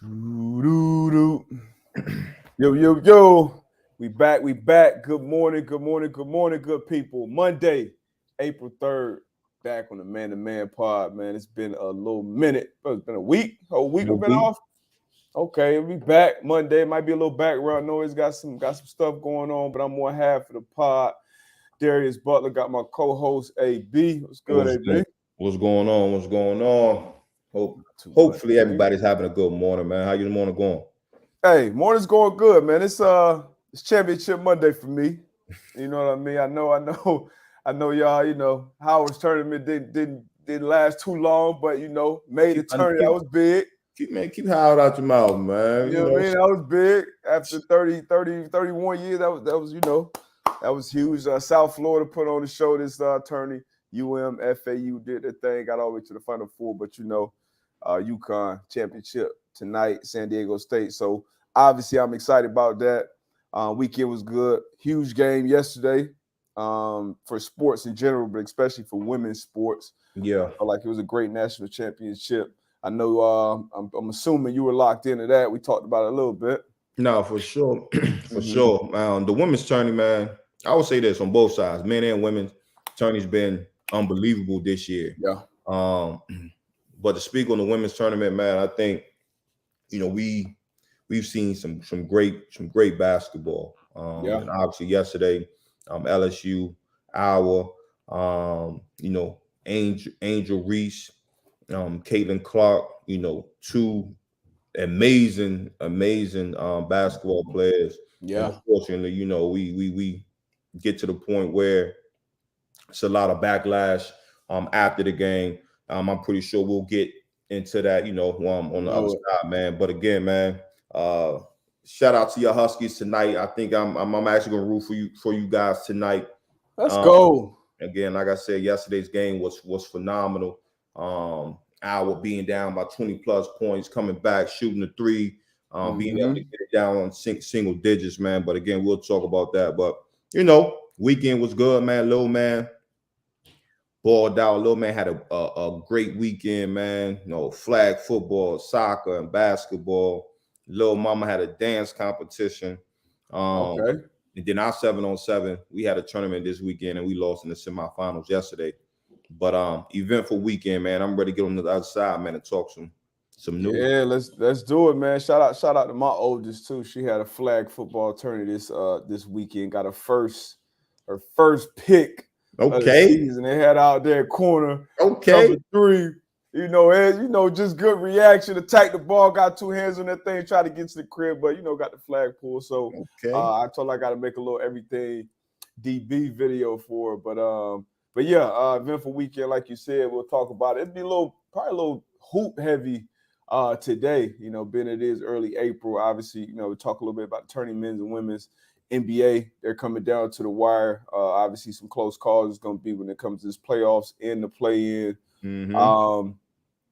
Doo-doo-doo. Yo. We back. Good morning, good people. Monday, April 3rd, back on the Man to Man pod, man. It's been a little minute. It's been whole week we've been off. Okay, we back Monday. Might be a little background noise. Got some stuff going on, but I'm on half of the pod. Darius Butler got my co-host AB. What's good, AB? What's going on? Hopefully everybody's having a good morning, man. How your morning going? Hey, morning's going good, man. It's championship Monday for me. You know what I mean? I know y'all, Howard's tournament didn't last too long, but made the tournament. That was big. Keep Howard out your mouth, man. You know what I mean? That was big. After 31 years, that was huge. South Florida put on the show this tourney. FAU did their thing, got all the way to the Final Four, but UConn championship tonight, San Diego State. So obviously I'm excited about that. Weekend was good. Huge game yesterday for sports in general, but especially for women's sports. Yeah. I felt like it was a great national championship. I know I'm assuming you were locked into that. We talked about it a little bit. No, for sure. Sure. The women's tourney, man, I would say this on both sides. Men and women's tourney's been unbelievable this year. Yeah. But to speak on the women's tournament, man, I think, we've seen some great basketball. And obviously yesterday, LSU, Angel Reese, Caitlin Clark, two amazing basketball players. Yeah. And unfortunately, we get to the point where it's a lot of backlash after the game. I'm pretty sure we'll get into that, on the other side, man. But again, man, shout out to your Huskies tonight. I think I'm actually gonna root for you guys tonight. Let's go. Again, like I said, yesterday's game was phenomenal. Our being down by 20 plus points, coming back, shooting the three, being able to get it down on single digits, man. But again, we'll talk about that. But weekend was good, man. Little man balled out. Little man had a great weekend, man. Flag football, soccer, and basketball. Little mama had a dance competition. Okay. And then our 7-on-7, we had a tournament this weekend and we lost in the semifinals yesterday. But eventful weekend, man. I'm ready to get on the other side, man, and talk some news. Yeah, let's do it, man. Shout out to my oldest too. She had a flag football tournament this weekend. Got her first pick. Okay. Of the season. They had out there corner. Okay. Number 3. Just good reaction. Attack the ball. Got 2 hands on that thing. Tried to get to the crib, but got the flag pull. So I told her I got to make a little everything DB video for her. But yeah, eventful weekend, like you said. We'll talk about it. It'd be probably a little hoop heavy today. Being it is early April. Obviously, we talk a little bit about turning men's and women's NBA. They're coming down to the wire. Obviously, some close calls is going to be when it comes to this playoffs and the play-in. Some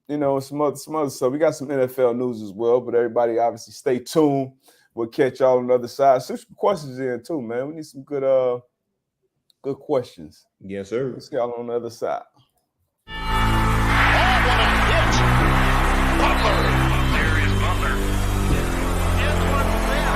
other stuff. We got some NFL news as well, but everybody obviously stay tuned. We'll catch y'all on the other side. Send some questions in too, man. We need some good questions. Yes, sir. Let's get y'all on the other side. Darius Butler. Antoine Bethea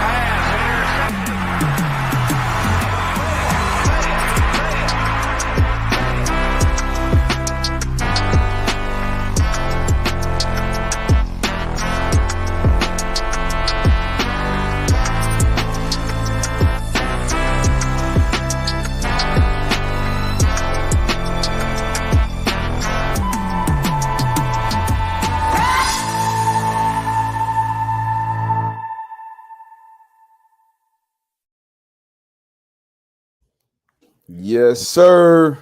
Yes, sir.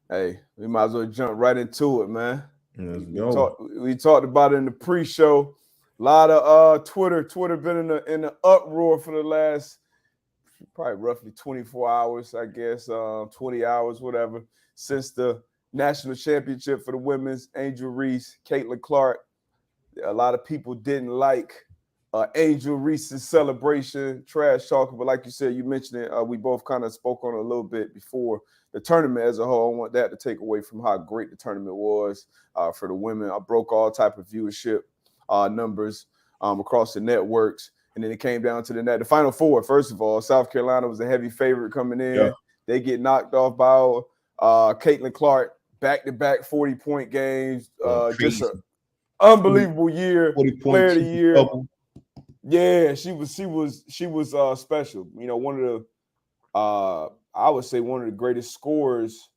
Hey, we might as well jump right into it, man. Let's go. We talked about it in the pre-show. A lot of Twitter been in the uproar for the last probably roughly 24 hours, I guess, 20 hours, whatever, since the national championship for the women's. Angel Reese, Caitlin Clark. A lot of people didn't like Angel Reese's celebration, trash talking, but like you said, you mentioned it. We both kind of spoke on it a little bit before the tournament as a whole. I want that to take away from how great the tournament was for the women. I broke all type of viewership numbers across the networks. And then it came down to the Final Four. First of all, South Carolina was a heavy favorite coming in. Yeah. They get knocked off by Caitlin Clark, back-to-back 40-point games. Just an unbelievable year. 40 Player of the year. Double. Yeah, she was special. You know, one of the I would say one of the greatest scorers,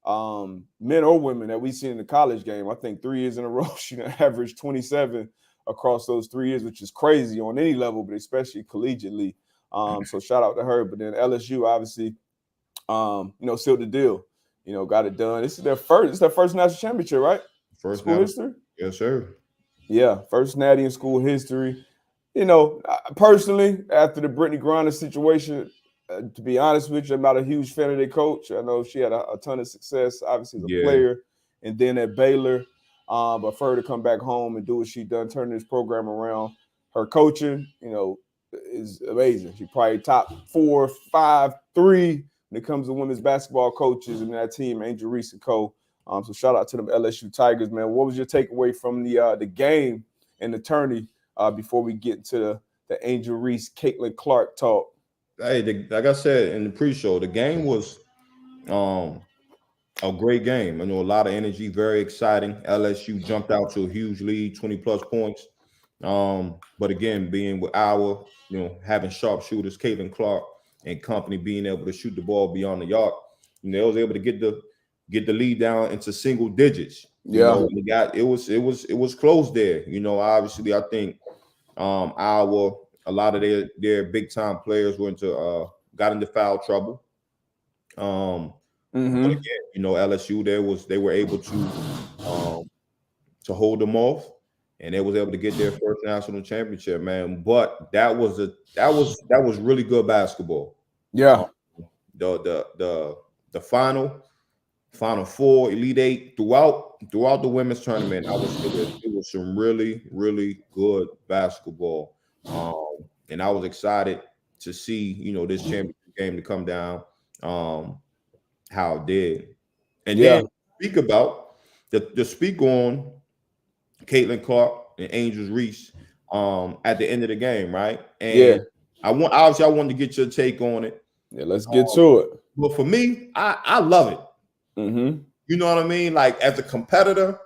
men or women, that we've seen in the college game. I think 3 years in a row she averaged 27 across those 3 years, which is crazy on any level, but especially collegiately. So shout out to her. But then LSU obviously, sealed the deal. You know, got it done. It's their first national championship, right? First school history. Yes, sir. Yeah, first natty in school history. You know, personally, after the Brittany Griner situation, to be honest with you, I'm not a huge fan of their coach. I know she had a ton of success, obviously, as a player, and then at Baylor. But for her to come back home and do what she done, turn this program around, her coaching, is amazing. She probably top 4, 5, 3 when it comes to women's basketball coaches and that team, Angel Reese and co. So shout out to them LSU Tigers, man. What was your takeaway from the game and the tourney before we get to the Angel Reese, Caitlin Clark talk? Hey, like I said in the pre-show, the game was a great game. I know a lot of energy, very exciting. LSU jumped out to a huge lead, 20-plus points. But again, being with our, having sharpshooters, Caitlin Clark and company, being able to shoot the ball beyond the arc, they was able to get the lead down into single digits. It was close there. Obviously, I think a lot of their big time players got into foul trouble. But again, LSU they were able to hold them off, and they was able to get their first national championship, man. But that was really good basketball. Yeah. The Final Four, Elite Eight, throughout the women's tournament, it was some really, really good basketball. And I was excited to see, this championship game to come down how it did. And then speak about the speak on Caitlin Clark and Angel Reese at the end of the game, right? And I wanted to get your take on it. Yeah, let's get to it. Well, for me, I love it. Mm-hmm. You know what I mean? Like, as a competitor,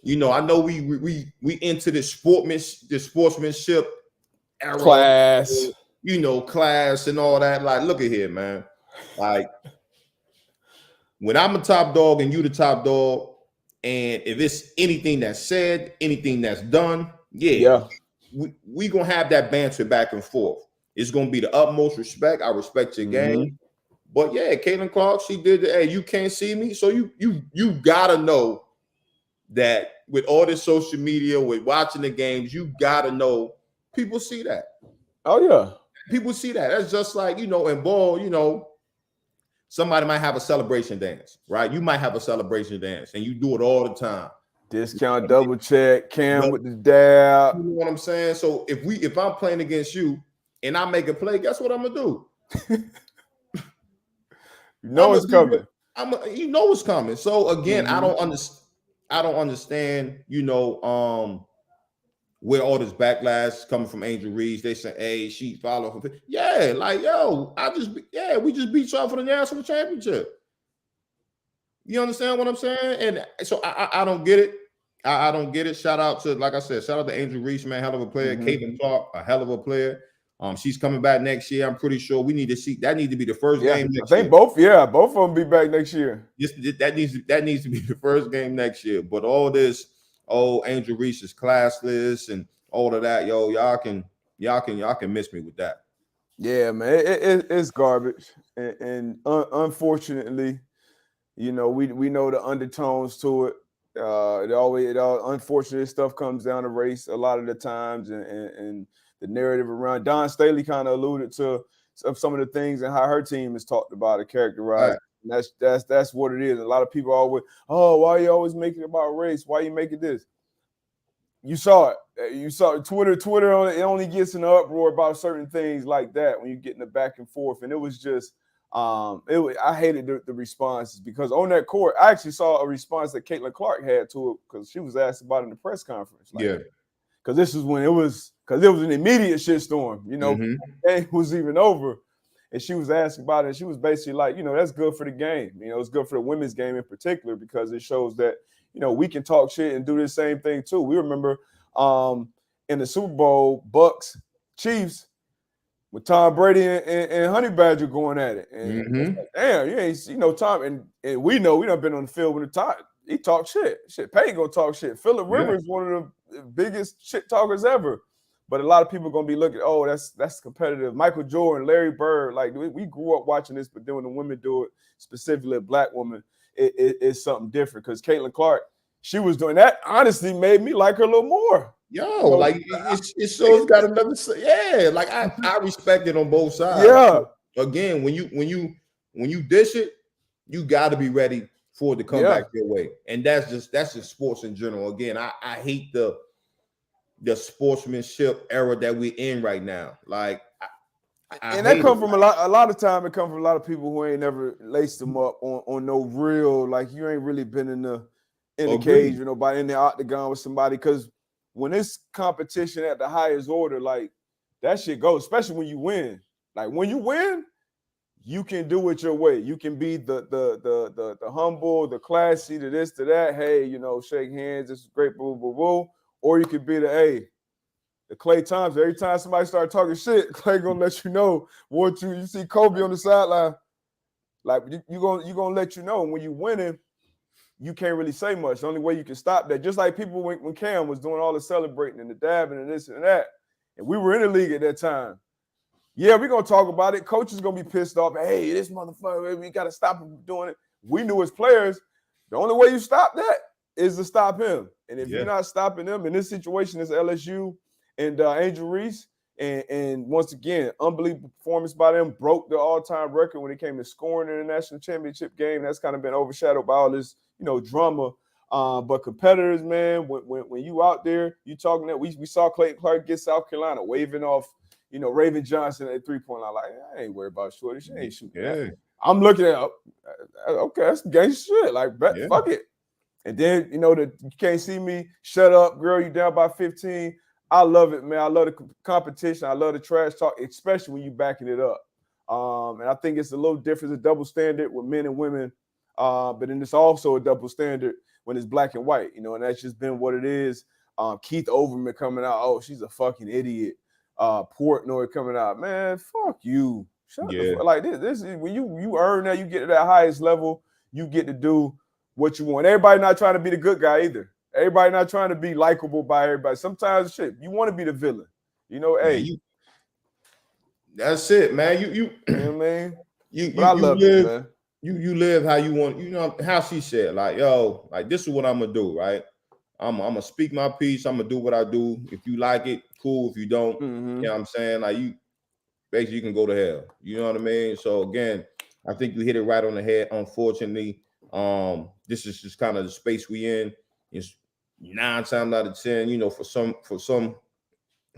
I know we into this sportsmanship era, class, class and all that. Like, look at here, man. Like, when I'm a top dog and you the top dog, and if it's anything that's said, anything that's done, we gonna have that banter back and forth. It's gonna be the utmost respect. I respect your game. But yeah, Caitlin Clark, she did the, hey, you can't see me. So you gotta know that with all this social media, with watching the games, you gotta know people see that. Oh yeah. People see that. That's just like, in ball, somebody might have a celebration dance, right? You might have a celebration dance and you do it all the time. Discount, double check, Cam with the dab. You know what I'm saying? So if I'm playing against you and I make a play, guess what I'm gonna do? It's coming. It's coming. So again, I don't understand, where all this backlash is coming from Angel Reese. They say, hey, she followed her. Yeah, like, yo, we just beat y'all for the national championship. You understand what I'm saying? And so I don't get it. I don't get it. Shout out to Angel Reese, man, hell of a player. Caitlin Clark, a hell of a player. She's coming back next year. I'm pretty sure we need to see that. Needs to be the first game next year. I think both of them be back next year. That needs to be the first game next year. But all this, Angel Reese is classless and all of that, y'all can miss me with that. Yeah, man, it's garbage, and unfortunately, we know the undertones to it. Unfortunate stuff comes down to race a lot of the times, and the narrative around Don Staley kind of alluded to some of the things and how her team is talked about and characterized. Right. And that's what it is. A lot of people always, why are you always making it about race? Why are you making this? You saw it. You saw it. Twitter. It only gets in an uproar about certain things like that when you get in the back and forth. And it was just, I hated the responses because on that court, I actually saw a response that Caitlin Clark had to it because she was asked about it in the press conference. Like, because this is when it was an immediate shitstorm. Game was even over, and she was asking about it. And she was basically like, that's good for the game. It's good for the women's game in particular because it shows that we can talk shit and do the same thing too. We remember in the Super Bowl, Bucks Chiefs, with Tom Brady and Honey Badger going at it. And like, damn, you ain't Tom, and we know we done been on the field when he talked shit. Payne gonna talk shit. Phillip Rivers, one of the biggest shit talkers ever. But a lot of people gonna be looking, oh, that's competitive. Michael Jordan, Larry Bird, like we grew up watching this, but then when the women do it, specifically a black woman, it's something different. Because Caitlin Clark, she was doing that, honestly made me like her a little more. Like it shows got another. Yeah, like I respect it on both sides. Yeah. Again, when you dish it, you got to be ready for it to come back your way, and that's just sports in general. Again, I hate the sportsmanship era that we're in right now. Like, and that comes from a lot of time. It comes from a lot of people who ain't never laced them up on no real. Like, you ain't really been in the cage with nobody, in the octagon with somebody, because when it's competition at the highest order, like, that shit goes, especially when you win. Like, when you win, you can do it your way. You can be the humble, the classy, the this, to that. Hey, shake hands. This is great, boo, boo, boo. Or you could be the Clay Thompson. Every time somebody start talking shit, Clay gonna let you know what you see Kobe on the sideline. Like, you gonna let you know. And when you winning, you can't really say much. The only way you can stop that, just like people when Cam was doing all the celebrating and the dabbing and this and that, and we were in the league at that time. Yeah, we're going to talk about it. Coach is going to be pissed off. Hey, this motherfucker, we got to stop him from doing it. We knew as players, the only way you stop that is to stop him. And if you're not stopping him, in this situation, it's LSU and Angel Reese. And once again, unbelievable performance by them, broke the all-time record when it came to scoring in the national championship game. That's kind of been overshadowed by all this, drama. But competitors, man, when you out there, you talking that we saw Clayton Clark get South Carolina waving off, Raven Johnson at 3-point line. Like, I ain't worried about Shorty. She ain't shooting that. I'm looking at, okay, that's gangster shit. Like, fuck it. And then, you can't see me. Shut up, girl. You down by 15. I love it, man. I love the competition. I love the trash talk, especially when you backing it up. And I think it's a little different, a double standard with men and women. But then it's also a double standard when it's black and white, and that's just been what it is. Keith Overman coming out, oh, she's a fucking idiot. Portnoy coming out, man, fuck you. Shut the fuck. Like, this is when you earn that, you get to that highest level, you get to do what you want. Everybody not trying to be the good guy either. Everybody not trying to be likable by everybody. Sometimes shit, you want to be the villain. That's it, man. You know what I mean? I love it, man. You live how you want, how she said, like, yo, like, this is what I'm gonna do, right? I'm gonna speak my piece, I'm gonna do what I do. If you like it, cool. If you don't, you know what I'm saying? Like, you basically, you can go to hell. You know what I mean? So again, I think you hit it right on the head. Unfortunately, this is just kind of the space we in. It's 9 times out of 10,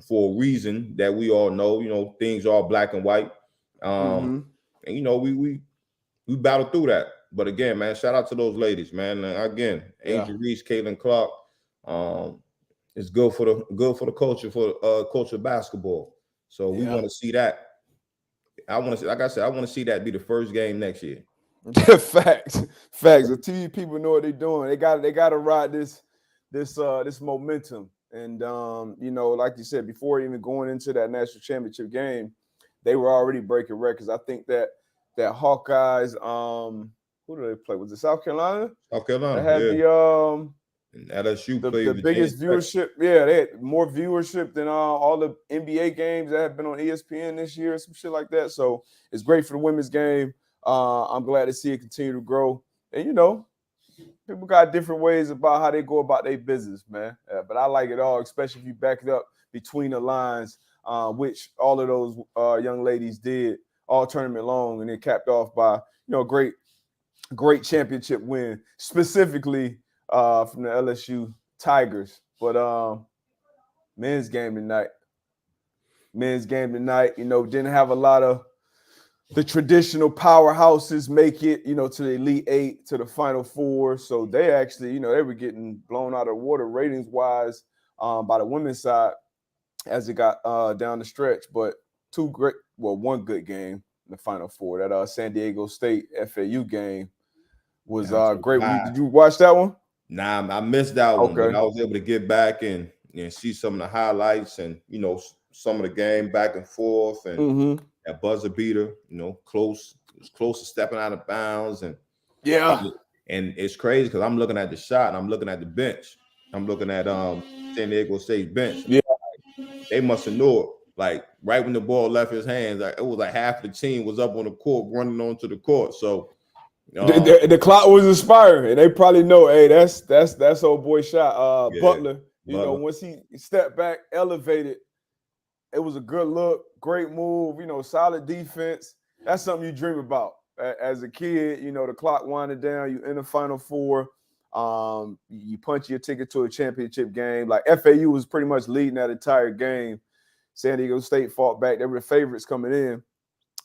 for a reason that we all know, things are black and white. And we battle through that. But again, man, shout out to those ladies, man. Again, Angel Reese, Caitlin Clark. It's good for the culture, for culture of basketball. So we want to see that. I want to see that be the first game next year. Facts. The TV people know what they're doing. They got to ride this momentum. And like you said, before even going into that national championship game, they were already breaking records. I think that Hawkeyes, who did they play? Was it South Carolina? South Carolina. They had the LSU played the biggest viewership. Yeah, they had more viewership than all the NBA games that have been on ESPN this year, some shit like that. So it's great for the women's game. I'm glad to see it continue to grow. And people got different ways about how they go about their business, man. But I like it all, especially if you back it up between the lines, which all of those young ladies did all tournament long, and then capped off by great championship win, specifically from the LSU Tigers. But men's game tonight, didn't have a lot of the traditional powerhouses make it, to the Elite Eight, to the Final Four. So they actually, they were getting blown out of water ratings wise by the women's side as it got down the stretch. But one good game in the Final Four. That San Diego State FAU game was great. Did you watch that one? Nah, I missed that one, but I was able to get back and see some of the highlights and, some of the game back and forth and that buzzer beater, close to stepping out of bounds. And it's crazy because I'm looking at the shot and I'm looking at the bench. I'm looking at San Diego State's bench. Yeah. They must have known it. Like right when the ball left his hands, it was like half the team was up on the court running onto the court. So the clock was inspiring, and they probably know, hey, that's old boy shot. Butler, once he stepped back, elevated, it was a good look, great move, solid defense. That's something you dream about as a kid. The clock winding down, you in the Final Four, you punch your ticket to a championship game. Like FAU was pretty much leading that entire game. San Diego State fought back. They were the favorites coming in.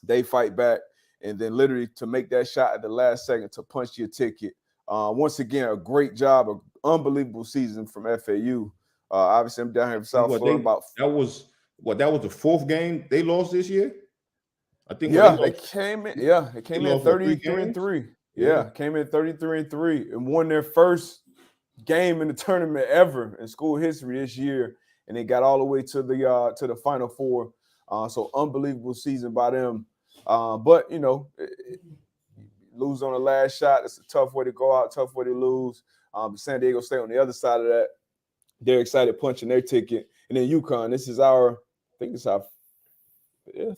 They fight back. And then literally to make that shot at the last second to punch your ticket. Once again, a great job, an unbelievable season from FAU. Obviously, I'm down here in South Florida. That was the fourth game they lost this year? I think. They came in 33-3. Yeah, came in 33-3 and won their first game in the tournament ever in school history this year. And they got all the way to the Final Four. So unbelievable season by them. But lose on the last shot. It's a tough way to go out, tough way to lose. San Diego State on the other side of that, they're excited punching their ticket. And then UConn, this is our fifth. I'm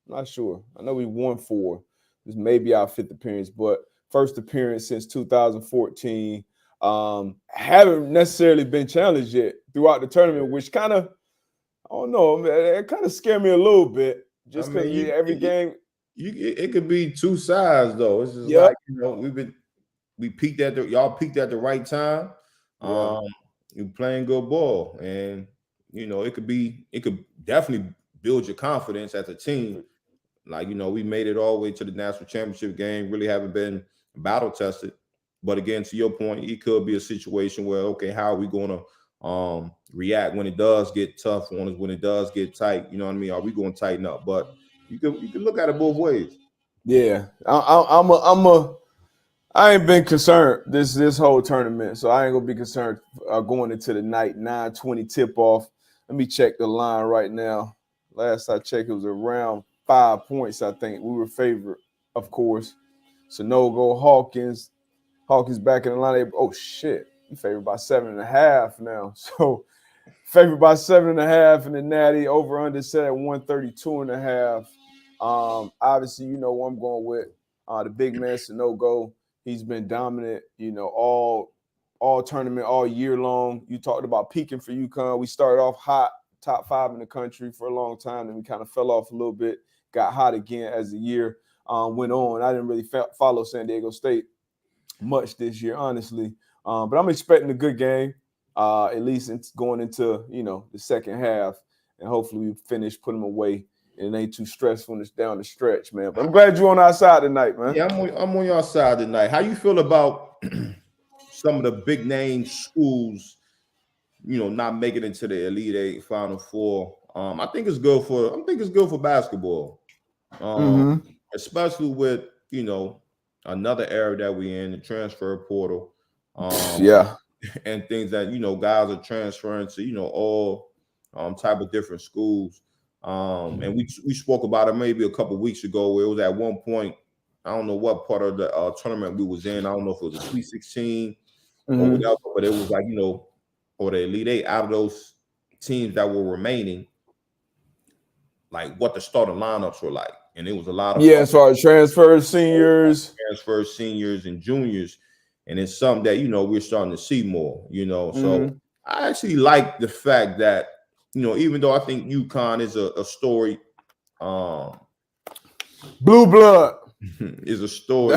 not sure. I know we won 4. This may be our 5th appearance, but first appearance since 2014. Haven't necessarily been challenged yet throughout the tournament, which kind of, I don't know, man, it kind of scared me a little bit. Just because every game, it could be two sides though. It's just like we peaked y'all peaked at the right time. You're playing good ball, and it could definitely build your confidence as a team. Like we made it all the way to the national championship game. Really haven't been battle tested, but again, to your point, it could be a situation where how are we going to react when it does get tough on us, when it does get tight? You know what I mean? Are we going to tighten up? But you can look at it both ways. Yeah, I ain't been concerned this whole tournament, so I ain't gonna be concerned going into the night. 9:20 tip off. Let me check the line right now. Last I checked, it was around 5 points. I think we were favored, of course. Sanogo, Hawkins back in the line. Oh shit. Favored by 7.5 now. So favored by 7.5 in the Natty, over under set at 132.5. Obviously, what I'm going with. The big man Sanogo. He's been dominant, all tournament, all year long. You talked about peaking for UConn. We started off hot, top 5 in the country for a long time, and we kind of fell off a little bit, got hot again as the year went on. I didn't really follow San Diego State much this year, honestly. But I'm expecting a good game, at least going into, the second half. And hopefully we finish, put them away, and it ain't too stressful down the stretch, man. But I'm glad you're on our side tonight, man. Yeah, I'm on your side tonight. How you feel about some of the big name schools, not making it to the Elite Eight, Final Four? I think it's good for basketball. Especially with, another era that we're in, the transfer portal. And things that guys are transferring to all type of different schools, and we spoke about it maybe a couple of weeks ago, where it was at one point, I don't know what part of the tournament we was in. I don't know if it was a Sweet 16 or whatever, but it was like or the Elite Eight. Out of those teams that were remaining, like what the starting lineups were like, and it was a lot of as far as transfers, seniors, and juniors. And it's something that, we're starting to see more, So I actually like the fact that, even though I think UConn is a story, blue blood is a story,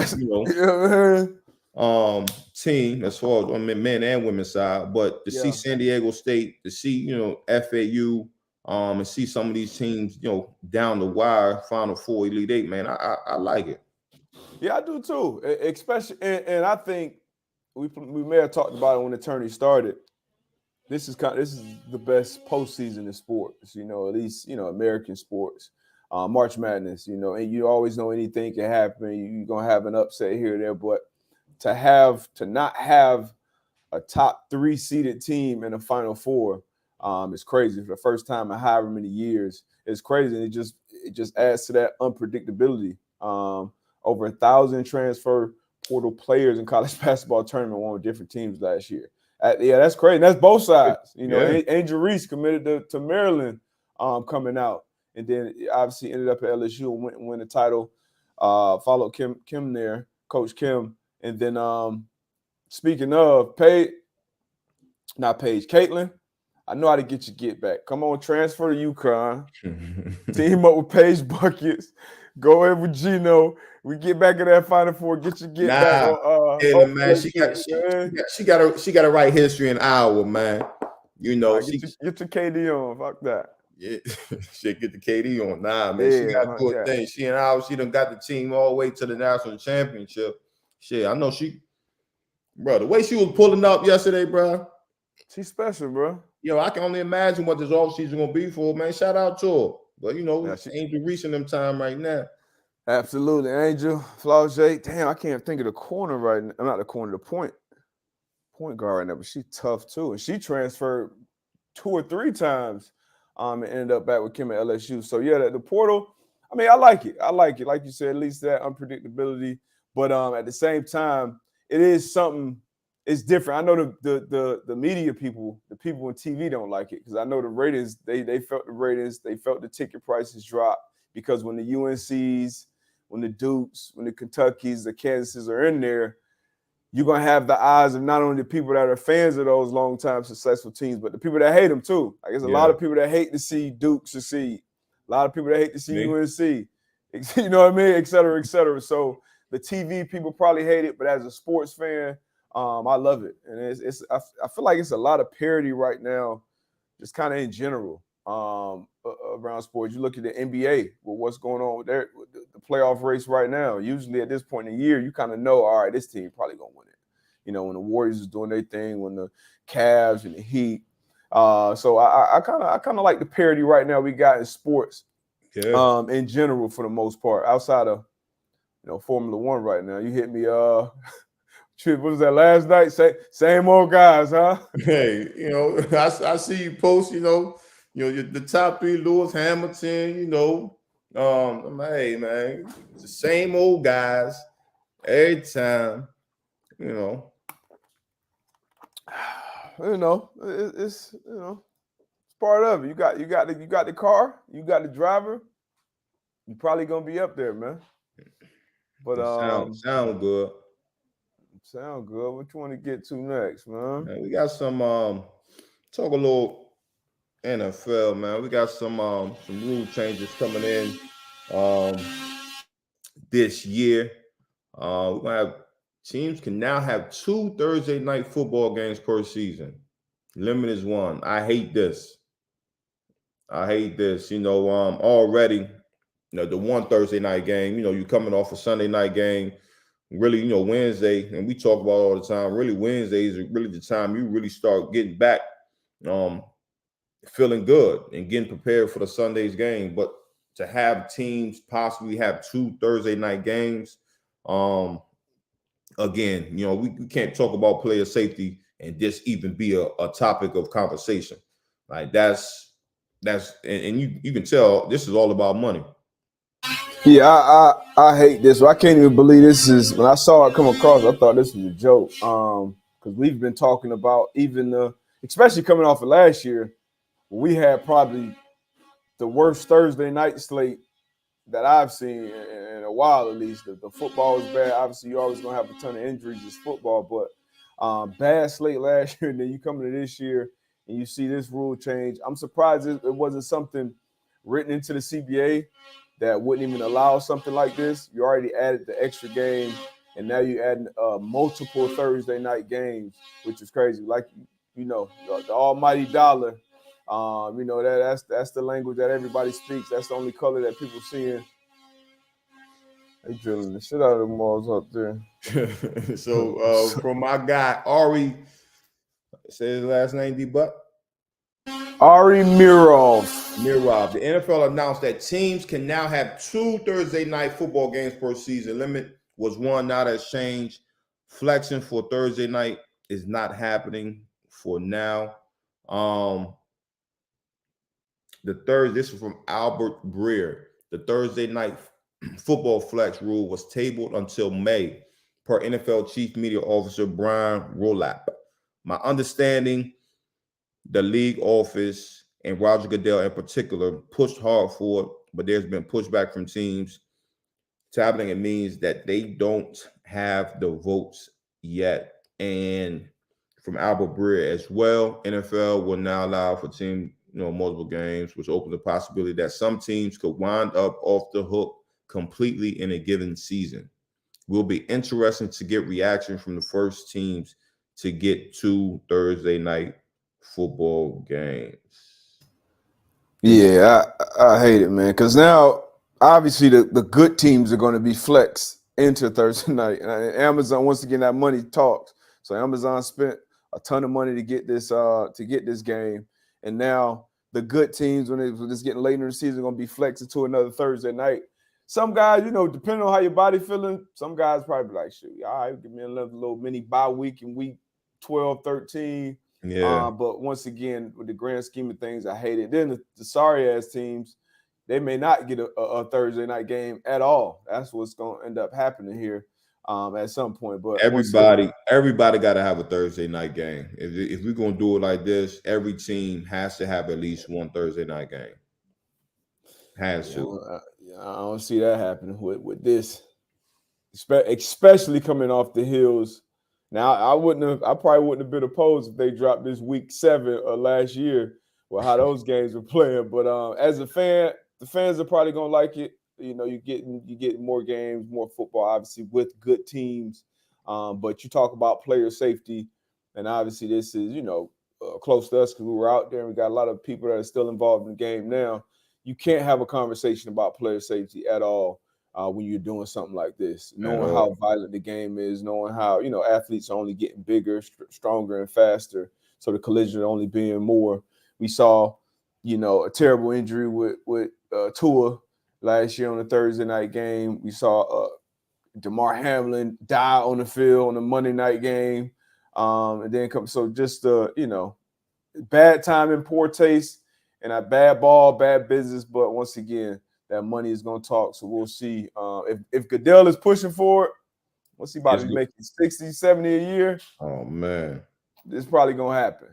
team as far as on the men and women's side, but to see San Diego State, to see, FAU, and see some of these teams, down the wire, Final Four, Elite Eight, man, I like it. Yeah, I do too. Especially, and I think we may have talked about it when the tourney started. this is the best postseason in sports. You know, at least American sports. March Madness. You know, and you always know anything can happen. You're gonna have an upset here or there, but to not have a top 3 seeded team in the Final Four is crazy for the first time in however many years. It's crazy, and it just adds to that unpredictability. Over 1,000 transfer portal players in college basketball tournament won with different teams last year. Yeah, that's crazy. That's both sides. You know, Angel Reese committed to Maryland coming out, and then obviously ended up at LSU and win the title. Followed Kim there, Coach Kim, and then speaking of Caitlin, I know how to get your get back. Come on, transfer to UConn. Team up with Paige Buckets. Go in with Gino. We get back in that Final Four. Get your get back. Man, she got a right history in Iowa, man. You know, get your KD on. Fuck that. Yeah, shit, get the KD on. Nah, man, she got to do a thing. She and Iowa, she done got the team all the way to the national championship. Shit, I know bro, the way she was pulling up yesterday, bro. She's special, bro. Yo, I can only imagine what this offseason gonna be for, man. Shout out to her. But she ain't reaching them time right now. Absolutely. Angel, Flaugier. Damn, I can't think of the corner right now. Not the corner, the point guard right now, but she's tough too. And she transferred 2 or 3 times and ended up back with Kim at LSU. So yeah, the portal, I mean, I like it. Like you said, at least that unpredictability. But at the same time, it is something. It's different. I know the media people, the people on TV don't like it because I know the ratings. They felt the ratings. They felt the ticket prices drop because when the UNCs, when the Dukes, when the Kentuckys, the Kansases are in there, you're gonna have the eyes of not only the people that are fans of those long-time successful teams, but the people that hate them too. Like there's a lot of people that hate to see Duke succeed. A lot of people that hate to see UNC. You know what I mean? Et cetera, et cetera. So the TV people probably hate it, but as a sports fan, I love it, and I feel like it's a lot of parity right now, just kind of in general around sports. You look at the NBA with what's going on with the playoff race right now. Usually at this point in the year, you kind of know, all right, this team probably gonna win it. You know, when the Warriors is doing their thing, when the Cavs and the Heat. So I kind of like the parity right now we got in sports, in general for the most part. Outside of Formula One right now, you hit me. What was that last night? Same old guys, huh? Hey, I see you post, the top 3, Lewis Hamilton, I'm like, hey, man, it's the same old guys every time, It's part of it. You got the car, you got the driver. You probably gonna be up there, man. But sound good. Sound good. What you want to get to next, man? We got some talk a little NFL, man. We got some rule changes coming in this year. We're gonna have teams can now have 2 Thursday night football games per season. Limit is 1. I hate this. Already, the one Thursday night game, you're coming off a Sunday night game. Really, Wednesday, and we talk about all the time, really Wednesdays are really the time you really start getting back, feeling good and getting prepared for the Sunday's game. But to have teams possibly have 2 Thursday night games, again, we can't talk about player safety and this even be a topic of conversation. Like that's and you can tell this is all about money. Yeah, I hate this. I can't even believe this is. When I saw it come across, I thought this was a joke. Because we've been talking about even especially coming off of last year, we had probably the worst Thursday night slate that I've seen in a while, at least. The football was bad. Obviously, you're always gonna have a ton of injuries. It's football, but bad slate last year, and then you come into this year and you see this rule change. I'm surprised it wasn't something written into the CBA that wouldn't even allow something like this. You already added the extra game, and now you add multiple Thursday night games, which is crazy. Like, the almighty dollar, that's the language that everybody speaks. That's the only color that people seeing. They drilling the shit out of them walls up there. So from my guy, Ari, Say his last name, D-Butt. Ari Mirov. The NFL announced that teams can now have 2 Thursday night football games per season. Limit was one, now that's changed. Flexing for Thursday night is not happening for now. This is from Albert Breer. The Thursday night football flex rule was tabled until May, per NFL Chief Media Officer Brian Rolap. My understanding, the league office and Roger Goodell in particular pushed hard for it, but there's been pushback from teams. Tabling it means that they don't have the votes yet. And from Albert Breer as well, NFL will now allow for team, multiple games, which opens the possibility that some teams could wind up off the hook completely in a given season. Will be interesting to get reaction from the first teams to get 2 Thursday night football games. Yeah, I hate it, man, because now obviously the good teams are going to be flexed into Thursday night. And Amazon, once again, that money talks. So Amazon spent a ton of money to get this game, and now the good teams, when it's getting later in the season, are going to be flexed into another Thursday night. Some guys, depending on how your body feeling, some guys probably be like, shoot, all right, give me another little mini bye week in week 12, 13. Yeah. But once again, with the grand scheme of things, I hate it. Then the sorry-ass teams, they may not get a Thursday night game at all. That's what's going to end up happening here at some point. But everybody got to have a Thursday night game. If we're going to do it like this, every team has to have at least one Thursday night game. Has to. I don't see that happening with this, especially coming off the heels. Now, I probably wouldn't have been opposed if they dropped this week 7 of last year, or how those games were playing. But as a fan, the fans are probably gonna like it. You get more games, more football, obviously with good teams. But you talk about player safety, and obviously this is close to us because we were out there and we got a lot of people that are still involved in the game now. You can't have a conversation about player safety at all when you're doing something like this, knowing how violent the game is, knowing how, athletes are only getting bigger, stronger, and faster. So the collision only being more. We saw, a terrible injury with Tua last year on the Thursday night game. We saw DeMar Hamlin die on the field on the Monday night game. And then bad timing, poor taste, and a bad ball, bad business. But once again, that money is going to talk. So we'll see. If Goodell is pushing for it, what's he about to be making 60, 70 a year? Oh, man. It's probably going to happen,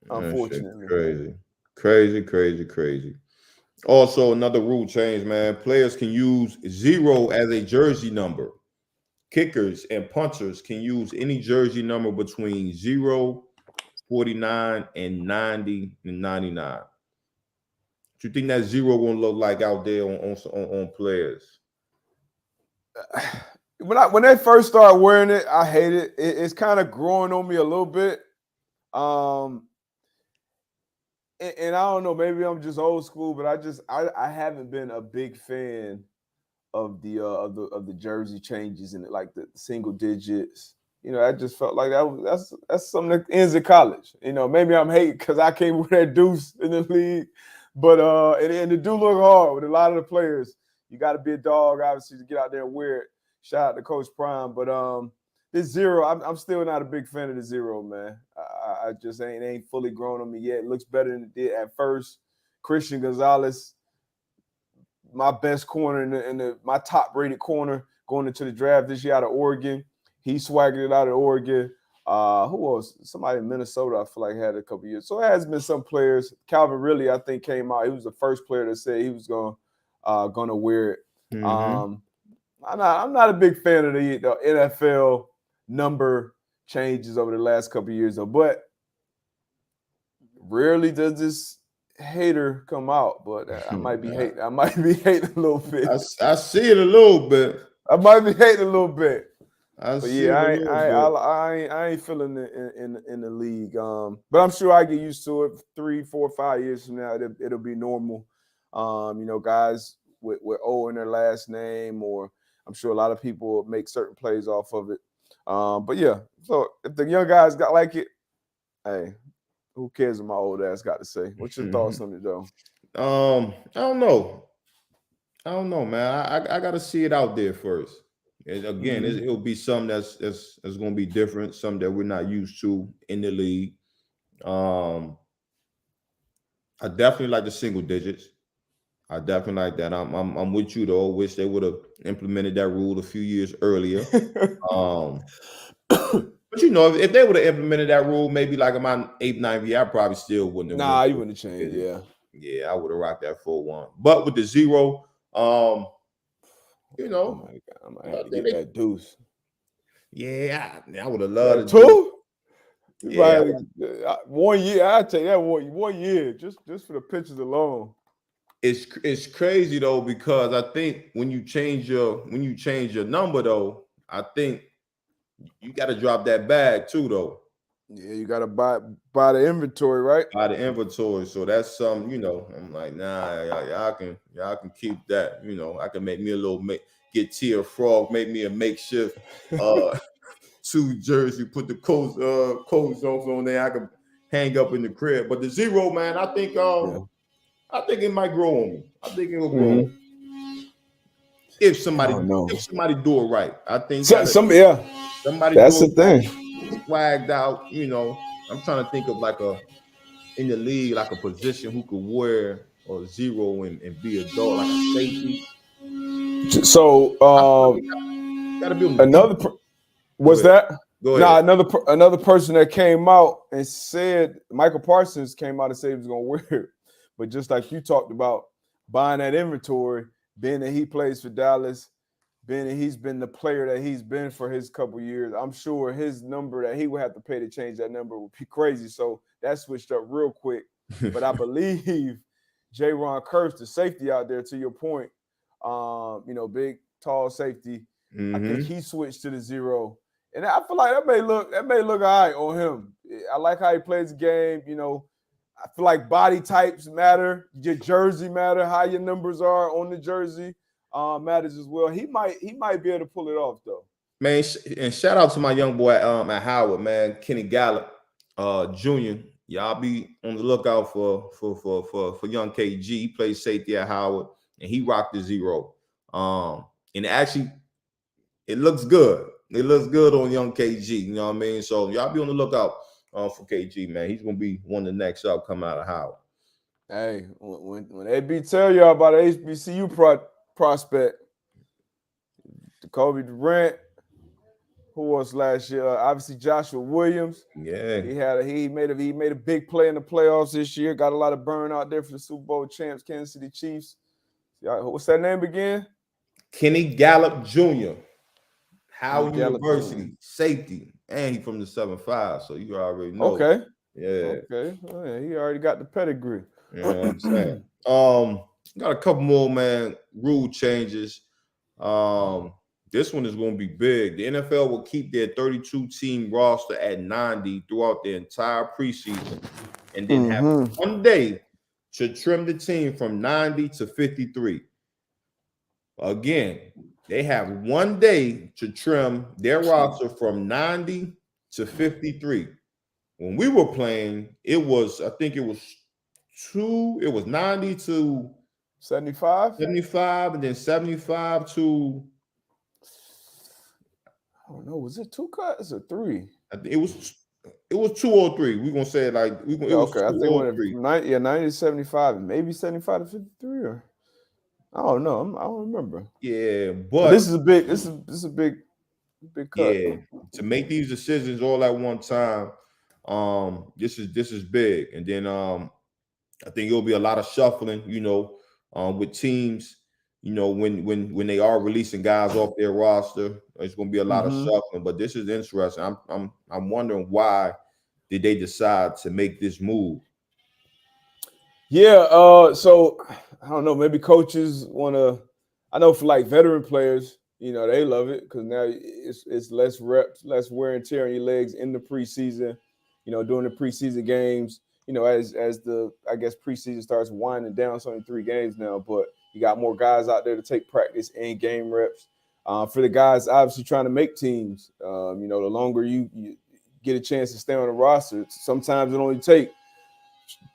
unfortunately. Crazy. Also, another rule change, man. Players can use 0 as a jersey number. Kickers and punters can use any jersey number between 0, 49, and 90 and 99. What you think that 0 gonna look like out there on players? When they first started wearing it, I hate it. It's kind of growing on me a little bit. And I don't know, maybe I'm just old school, but I haven't been a big fan of the jersey changes and like the single digits. I just felt like that's something that ends in college. Maybe I'm hating because I can't wear that deuce in the league. But and it do look hard with a lot of the players. You got to be a dog, obviously, to get out there and wear it. Shout out to Coach Prime. But this 0, I'm still not a big fan of the 0, man. I just ain't fully grown on me yet. It looks better than it did at first. Christian Gonzalez, my best corner in my top-rated corner going into the draft this year out of Oregon. He swaggered it out of Oregon. Who else? Somebody in Minnesota, I feel like, had a couple years. So it has been some players. Calvin Ridley, I think, came out. He was the first player that said he was gonna wear it. Mm-hmm. I'm not a big fan of the NFL number changes over the last couple of years, though. But rarely does this hater come out. But I might be hating. I might be hating a little bit. I see it a little bit. I might be hating a little bit. But yeah, I ain't feeling it in the league. But I'm sure I get used to it. 3, 4, 5 years from now, it'll be normal. Guys with O in their last name, or I'm sure a lot of people make certain plays off of it. But yeah, so if the young guys got like it, Hey, who cares what my old ass got to say? What's your thoughts on it, though? I don't know. I don't know, man. I got to see it out there first. And again, it'll be something that's going to be different, something that we're not used to in the league. I definitely like the single digits. I definitely like that. I'm with you though. Wish they would have implemented that rule a few years earlier. But if they would have implemented that rule, maybe like in my 8th, 9th year, I probably still wouldn't have. Nah, you wouldn't have changed. Yeah, I would have rocked that 4-1. But with the 0, I might have to get that deuce. Yeah, I would have loved that 2. Yeah, 1 year. I'd take that 1 year just for the pitches alone. It's crazy though, because I think when you change your number though, I think you got to drop that bag too though. Yeah, you got to buy the inventory, right? Buy the inventory. So that's something, I'm like, nah, y'all can keep that. I can make me a little get Tia Frog, make me a makeshift 2 jersey, put the coats on there. I can hang up in the crib. But the 0, man, I think it might grow on me. I think it will grow on me. If somebody do it right. I think somebody that's the thing. Swagged out, I'm trying to think of in the league, like a position who could wear a 0 and be a dog, like a safety. So gotta be another another person that came out and said, Michael Parsons came out and said he was gonna wear it. But just like you talked about buying that inventory, being that he plays for Dallas, being that he's been the player that he's been for his couple years, I'm sure his number that he would have to pay to change that number would be crazy. So that switched up real quick. But I believe J-Ron Curse, the safety out there, to your point, big, tall safety. I think he switched to the 0. And I feel like that may look all right on him. I like how he plays the game, I feel like body types matter. Your jersey matter. How your numbers are on the jersey matters as well. He might be able to pull it off though. Man, and shout out to my young boy at Howard, man, Kenny Gallup, Jr. Y'all be on the lookout for young KG. He plays safety at Howard, and he rocked the 0. And actually, it looks good. It looks good on young KG. You know what I mean? So y'all be on the lookout for KG, man. He's gonna be one of the next up coming out of Howard. Hey, when AB tell y'all about the HBCU prospect, Jacoby Durant, who was last year? Obviously Joshua Williams. Yeah, he made a big play in the playoffs this year. Got a lot of burn out there for the Super Bowl champs, Kansas City Chiefs. What's that name again? Kenny Gallup Jr. Howard University, safety, and he from the 7-5, so you already know. Okay. Yeah. Okay. Oh, yeah, he already got the pedigree. You know what I'm saying? Got a couple more, man, rule changes. This one is going to be big. The NFL will keep their 32-team roster at 90 throughout the entire preseason, and then have 1 day to trim the team from 90 to 53. Again, they have 1 day to trim their roster from 90 to 53. When we were playing, I think it was 90 to 75, and then 75 to, I don't know, was it 2 cuts or 3? I think it was 2 or 3. We're gonna say I think it was 2 or 3. 90 to 75, and maybe 75 to 53, or I don't know. I don't remember. Yeah, but this is a big cut. Yeah, to make these decisions all at one time, this is big. And then I think it'll be a lot of shuffling, with teams, when they are releasing guys off their roster. It's going to be a lot of shuffling, but this is interesting. I'm wondering, why did they decide to make this move? Yeah, so I don't know, maybe coaches want to, I know for like veteran players, they love it because now it's less reps, less wear and tear on your legs in the preseason, during the preseason games, as the, I guess, preseason starts winding down. It's only 3 games now, but you got more guys out there to take practice and game reps. For the guys obviously trying to make teams, the longer you get a chance to stay on the roster. Sometimes it only take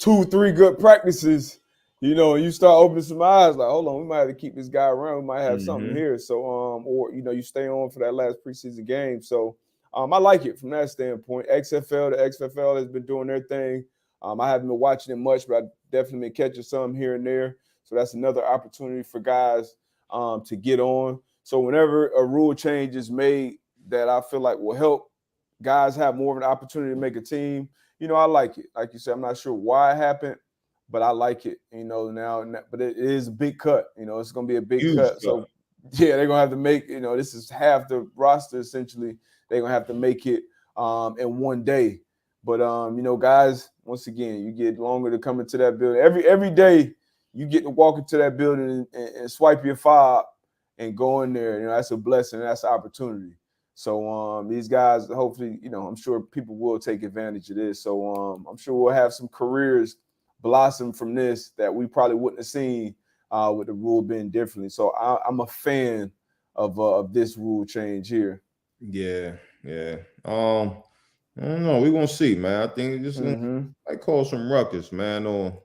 2-3 good practices, and you start opening some eyes like, hold on, we might have to keep this guy around. We might have something here. So, or, you stay on for that last preseason game. So, I like it from that standpoint. XFL to XFL has been doing their thing. I haven't been watching it much, but I definitely been catching some here and there. So that's another opportunity for guys to get on. So whenever a rule change is made that I feel like will help guys have more of an opportunity to make a team, I like it. Like you said, I'm not sure why it happened, but I like it, now. But it is a big cut. It's going to be a big cut. So, yeah, they're going to have to make, this is half the roster essentially. They're going to have to make it in one day. But, guys, once again, you get longer to come into that building. Every day you get to walk into that building and swipe your fob and go in there. That's a blessing. That's an opportunity. So these guys, hopefully, I'm sure people will take advantage of this. So I'm sure we'll have some careers blossom from this that we probably wouldn't have seen with the rule being differently. So I'm a fan of this rule change here. Yeah. I don't know. We're gonna see, man. I think this might cause some ruckus, man. Or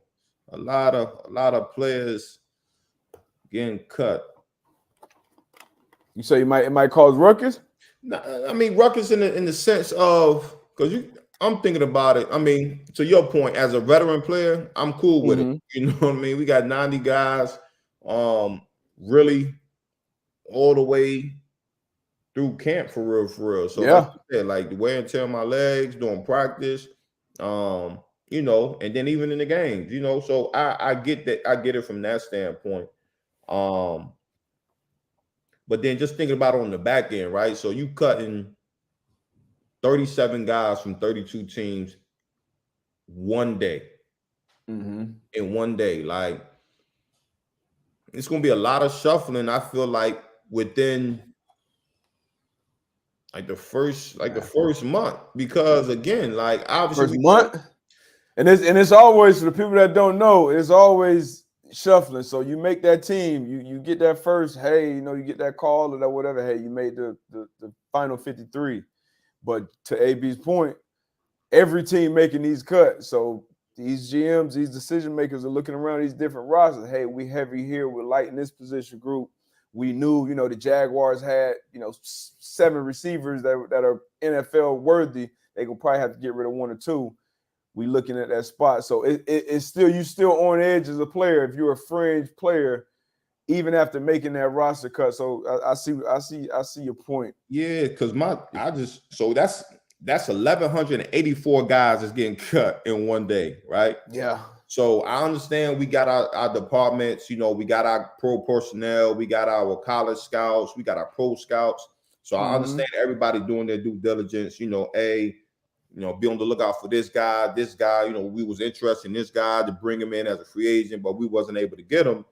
a lot of players getting cut. You say it might cause ruckus? No, I mean ruckus in the sense of because I'm thinking about it. I mean, to your point, as a veteran player, I'm cool with it. You know what I mean? We got 90 guys, really all the way through camp for real. So like you said, like the wear and tear on my legs, doing practice, and then even in the games, So I get that. I get it from that standpoint. But then just thinking about it on the back end, right? So you cutting 37 guys from 32 teams one day. In one day. Like it's gonna be a lot of shuffling, I feel like, within the first month. Because again, like obviously first month. And it's always, for the people that don't know, it's always shuffling. So you make that team, you get that first, hey, you get that call or that whatever, hey, you made the final 53. But to AB's point, every team making these cuts. So these GMs, these decision makers are looking around these different rosters. Hey, we heavy here, we're light in this position group. We knew, the Jaguars had, 7 receivers that are NFL worthy. They could probably have to get rid of 1 or 2. We looking at that spot. So it's still, you still on edge as a player if you're a fringe player, even after making that roster cut. So I see your point. Yeah, because that's 1,184 guys that's getting cut in one day, right? Yeah. So I understand we got our departments, we got our pro personnel, we got our college scouts, we got our pro scouts. So I understand everybody doing their due diligence, be on the lookout for this guy, we was interested in this guy to bring him in as a free agent, but we wasn't able to get him.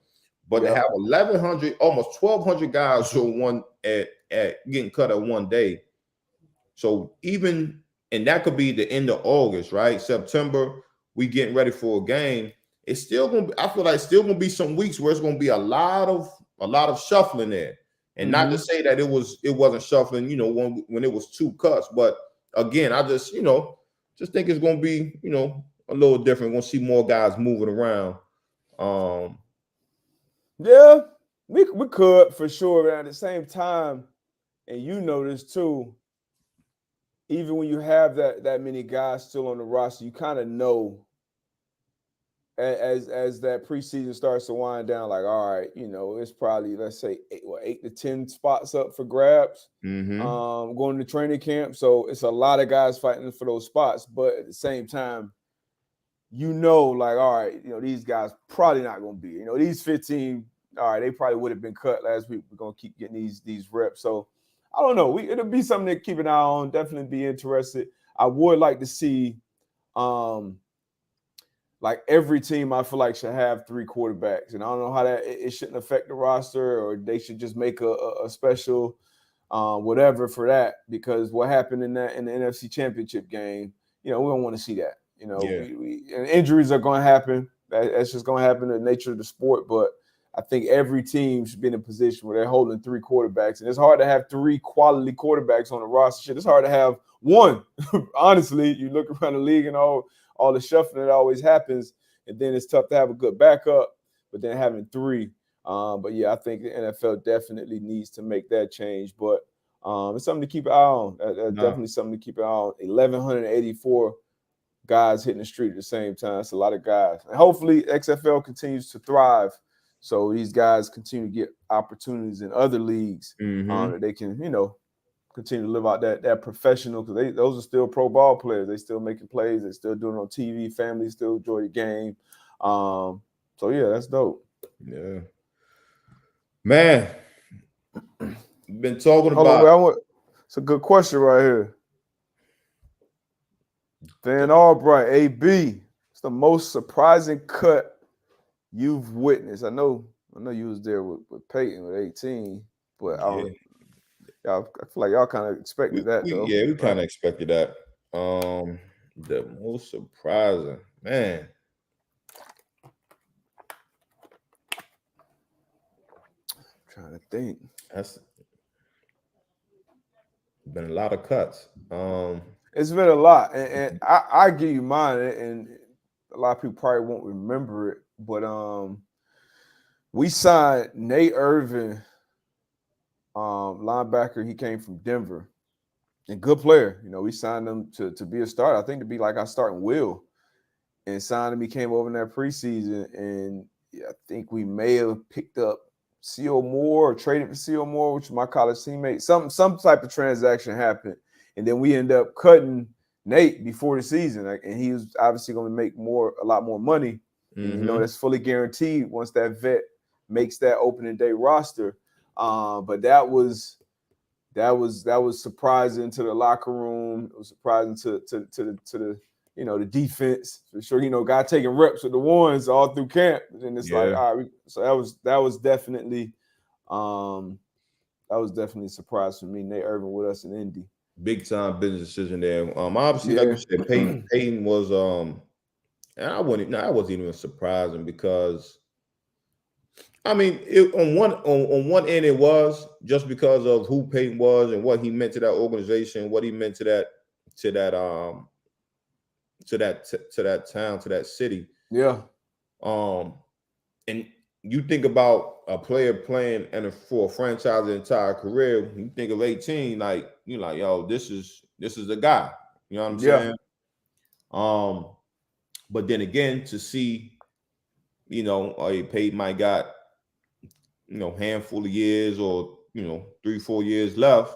But to have 1,100, almost 1,200 guys at getting cut at one day. So and that could be the end of August, right? September, we getting ready for a game. It's still gonna. I feel like it's still gonna be some weeks where it's gonna be a lot of shuffling there, and not to say that it wasn't shuffling. When it was 2 cuts, but again, I just think it's gonna be a little different. We're gonna see more guys moving around. Yeah, we could for sure, but at the same time, and this too. Even when you have that many guys still on the roster, you kind of know as that preseason starts to wind down, like, all right, it's probably, let's say 8 to 10 spots up for grabs going to training camp. So it's a lot of guys fighting for those spots. But at the same time, like, all right, these guys probably not going to be, these 15, all right, they probably would have been cut last week. We're going to keep getting these reps. So I don't know. It'll be something to keep an eye on. Definitely be interested. I would like to see, like every team, I feel like should have 3 quarterbacks, and I don't know how that it shouldn't affect the roster, or they should just make a special whatever for that. Because what happened in the NFC Championship game, we don't want to see that. And injuries are going to happen. That's just going to happen in the nature of the sport. But I think every team should be in a position where they're holding 3 quarterbacks. And it's hard to have 3 quality quarterbacks on the roster. Shit, it's hard to have one. Honestly, you look around the league and all the shuffling that always happens, and then it's tough to have a good backup, but then having 3. But yeah, I think the NFL definitely needs to make that change. But it's something to keep an eye on. Definitely something to keep an eye on. 1,184 guys hitting the street at the same time. That's a lot of guys. And hopefully XFL continues to thrive, so these guys continue to get opportunities in other leagues that they can, continue to live out that professional, because those are still pro ball players. They still making plays. They still doing it on TV. Families still enjoy the game. So yeah, that's dope. Yeah, man. Been talking about. It's a good question right here. Van Albright, AB. It's the most surprising cut you've witnessed. I know you was there with Peyton with 18, but I feel like y'all kind of expected that though. Yeah, we kind of expected that. The most surprising, man. I'm trying to think. That's been a lot of cuts. It's been a lot, and I give you mine, and a lot of people probably won't remember it, but we signed Nate Irvin, linebacker. He came from Denver, and good player. We signed him to be a starter. I think to be like our starting will, and signed him. He came over in that preseason, and I think we may have picked up C.O. Moore or traded for C.O. Moore, which is my college teammate. Some type of transaction happened. And then we end up cutting Nate before the season, and he was obviously going to make a lot more money. And, that's fully guaranteed once that vet makes that opening day roster. But that was surprising to the locker room. It was surprising to the the defense for sure. Guy taking reps with the ones all through camp, and it's like, all right. So that was definitely a surprise for me. Nate Irvin with us in Indy. Big time business decision there. Obviously, like you said, Peyton was and I wasn't even surprising, because I mean, on one end it was just because of who Peyton was and what he meant to that organization, what he meant to that town, to that city. Yeah. And you think about a player playing for a franchise the entire career, you think of 18, like you're like, yo, this is the guy. You know what I'm saying? But then again, to see, Peyton might got, handful of years or 3-4 years left,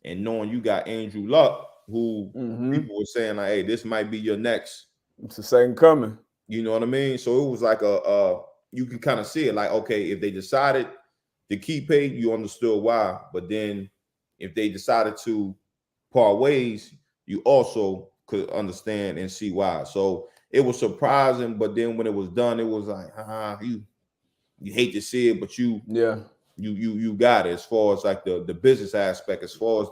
and knowing you got Andrew Luck, who people were saying like, hey, this might be your next. It's the second coming. You know what I mean? So it was like you can kind of see it like, okay, if they decided to keep Peyton, you understood why. But then if they decided to part ways, you also could understand and see why. So it was surprising, but then when it was done, it was like, you hate to see it, but you got it as far as like the business aspect, as far as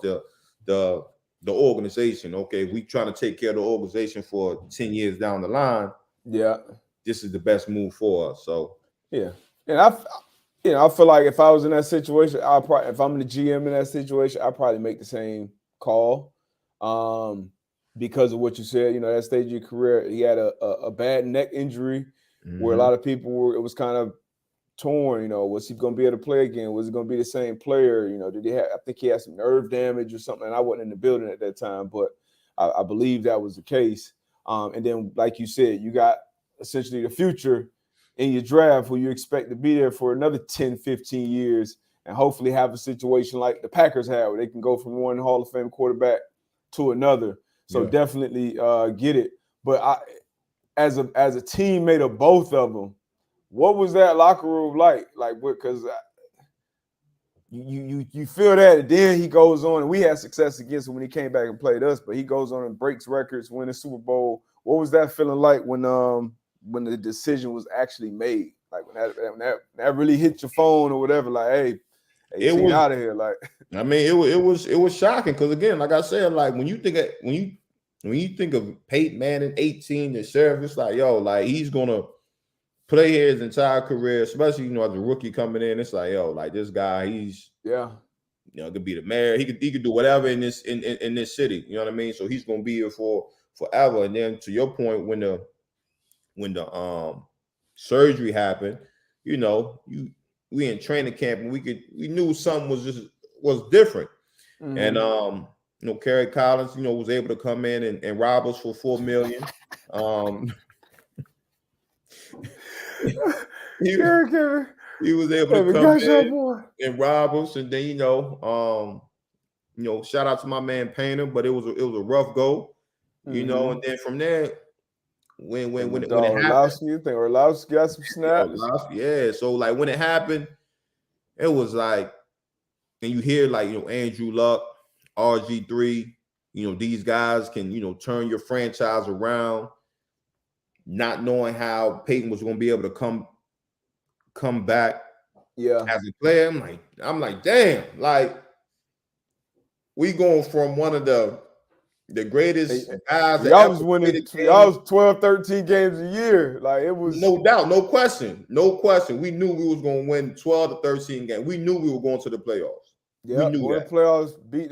the organization. Okay, we trying to take care of the organization for 10 years down the line. Yeah. This is the best move for us. So yeah, and I feel like if I was in that situation, if I'm the GM in that situation, I'd probably make the same call, because of what you said. That stage of your career, he had a bad neck injury where a lot of people it was kind of torn. Was he going to be able to play again? Was he going to be the same player? Did he have? I think he had some nerve damage or something. And I wasn't in the building at that time, but I believe that was the case. And then, like you said, you got essentially the future in your draft who you expect to be there for another 10, 15 years, and hopefully have a situation like the Packers had where they can go from one Hall of Fame quarterback to another. So definitely get it. But as a teammate of both of them, what was that locker room like? Like, because you feel that, and then he goes on, and we had success against him when he came back and played us, but he goes on and breaks records, win a Super Bowl. What was that feeling like when the decision was actually made? Like when that really hit your phone or whatever, like, hey, it was out of here. Like, I mean, it was shocking, because again, like I said, like when you think of Peyton Manning 18 and Sheriff, it's like, yo, like he's gonna play here his entire career, especially as a rookie coming in. It's like, yo, like this guy, he's could be the mayor. He could do whatever in this in this city. You know what I mean? So he's gonna be here for forever. And then to your point, when the surgery happened, we in training camp and we knew something was different. Mm-hmm. And Kerry Collins, was able to come in and rob us for $4 million. He was able to come in and rob us, and then shout out to my man Painter, but it was a rough go, and then from there, when it happened, you think Orlowski got some snaps? Yeah, so like when it happened, it was like, and you hear like Andrew Luck, RG3, these guys can turn your franchise around, not knowing how Peyton was going to be able to come back as a player. I'm like, damn, like we going from one of the greatest guys. Y'all was winning. Y'all was 12, 13 games a year. Like it was no doubt, no question. We knew we was going to win 12 to 13 games. We knew we were going to the playoffs. Yeah, we knew that. The playoffs, beat